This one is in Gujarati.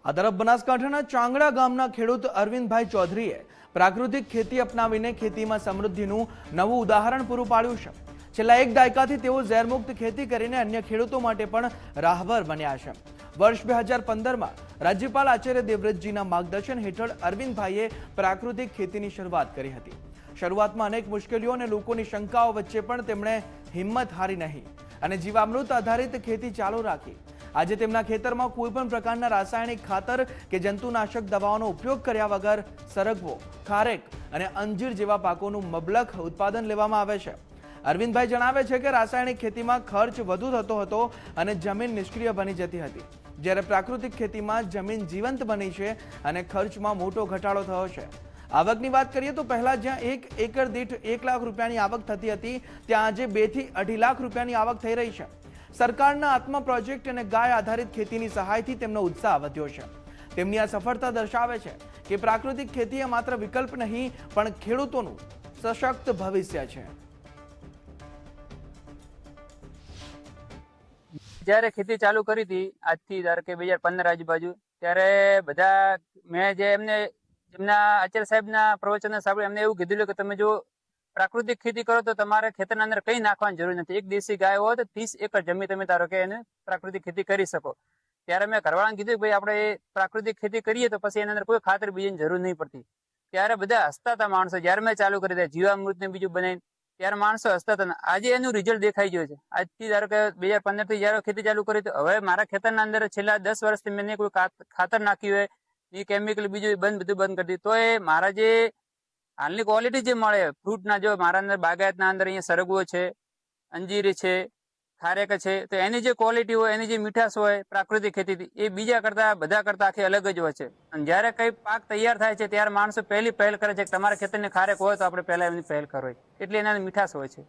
આ તરફ બનાસકાંઠાના ચાંગડા ગામના ખેડૂત અરવિંદભાઈ ચૌધરીએ પ્રાકૃતિક ખેતી અપનાવીને ખેતીમાં સમૃદ્ધિનું નવું ઉદાહરણ પૂરું પાડ્યું છે। છેલ્લા એક દાયકાથી તેઓ ઝેરમુક્ત ખેતી કરીને અન્ય ખેડૂતો માટે પણ રાહબર બન્યા છે। વર્ષ 2015માં રાજ્યપાલ આચાર્ય દેવવ્રતજીના માર્ગદર્શન હેઠળ અરવિંદભાઈએ પ્રાકૃતિક ખેતીની શરૂઆત કરી હતી। શરૂઆતમાં અનેક મુશ્કેલીઓ અને લોકોની શંકાઓ વચ્ચે પણ તેમણે હિંમત હારી નહીં અને જીવામૃત આધારિત ખેતી ચાલુ રાખી। આજે તેમના ખેતરમાં કોઈ પણ પ્રકારના રાસાયણિક ખાતર કે જંતુનાશક દવાઓનો ઉપયોગ કર્યા વગર સરગવો, ખારેક અને અંજીર જેવા પાકોનું મબલખ ઉત્પાદન લેવામાં આવે છે। અરવિંદભાઈ જણાવે છે કે રાસાયણિક ખેતીમાં ખર્ચ વધુ થતો હતો અને જમીન નિષ્ક્રિય બની જતી હતી, જ્યારે પ્રાકૃતિક ખેતીમાં જમીન જીવંત બની છે અને ખર્ચમાં મોટો ઘટાડો થયો છે। આવકની વાત કરીએ તો પહેલા જ્યાં 1 એકર દીઠ 1 લાખ રૂપિયાની આવક થતી હતી, ત્યાં આજે 2 થી 2.5 લાખ રૂપિયાની આવક થઈ રહી છે। સરકારના આત્મા પ્રોજેક્ટ અને ગાય આધારિત ખેતીની સહાયથી તેમનો ઉત્સાહ વધ્યો છે। તેમની આ સફળતા દર્શાવે છે કે પ્રાકૃતિક ખેતી એ માત્ર વિકલ્પ નહીં પણ ખેડૂતોનું સશક્ત ભવિષ્ય છે। જ્યારે ખેતી ચાલુ કરી હતી આજથી ધારો કે 2015 આજુબાજુ, ત્યારે બધા મેં જે એમના આચાર્ય સાહેબના પ્રવચન સાંભળ્યું, એમને એવું કીધું કે તમે જો પ્રાકૃતિક ખેતી કરો તો તમારે ખેતરના અંદર કંઈ નાખવાની જરૂર નથી। એક દેશી ગાય હોય તો 30 એકર જમીન તમે ધારો કે એને પ્રાકૃતિક ખેતી કરી શકો। ત્યારે મેં ઘરવાળાને કીધું કે ભાઈ આપણે પ્રાકૃતિક ખેતી કરીએ તો પછી એના અંદર કોઈ ખાતર બીજાની જરૂર નહીં પડતી। ત્યારે બધા હસતા હતા માણસો, જ્યારે મેં ચાલુ કરી દે જીવામૃત ને બીજું બનાવીને, ત્યારે માણસો હસતા હતા। આજે એનું રિઝલ્ટ દેખાઈ ગયું છે। આજથી ધારો કે 2015 થી જયારે ખેતી ચાલુ કરી તો હવે મારા ખેતરના અંદર છેલ્લા 10 વર્ષથી મેં કોઈ ખાતર નાખ્યું હોય, એ કેમિકલ બીજું બધું બંધ કરી દીધું, તો એ મારા જે હાલની ક્વોલિટી જે મળે ફ્રૂટના, જો મારા અંદર બાગાયતના અંદર અહીંયા સરગવો છે, અંજીર છે, ખારેક છે, તો એની જે ક્વોલિટી હોય, એની જે મીઠાશ હોય પ્રાકૃતિક ખેતીથી, એ બીજા કરતા બધા કરતા આખી અલગ જ હોય છે। અને જયારે કઈ પાક તૈયાર થાય છે ત્યારે માણસો પહેલ કરે છે કે તમારા ખેતરની ખારેક હોય તો આપણે પહેલા એમની પહેલ કરવી, એટલે એના મીઠાશ હોય છે।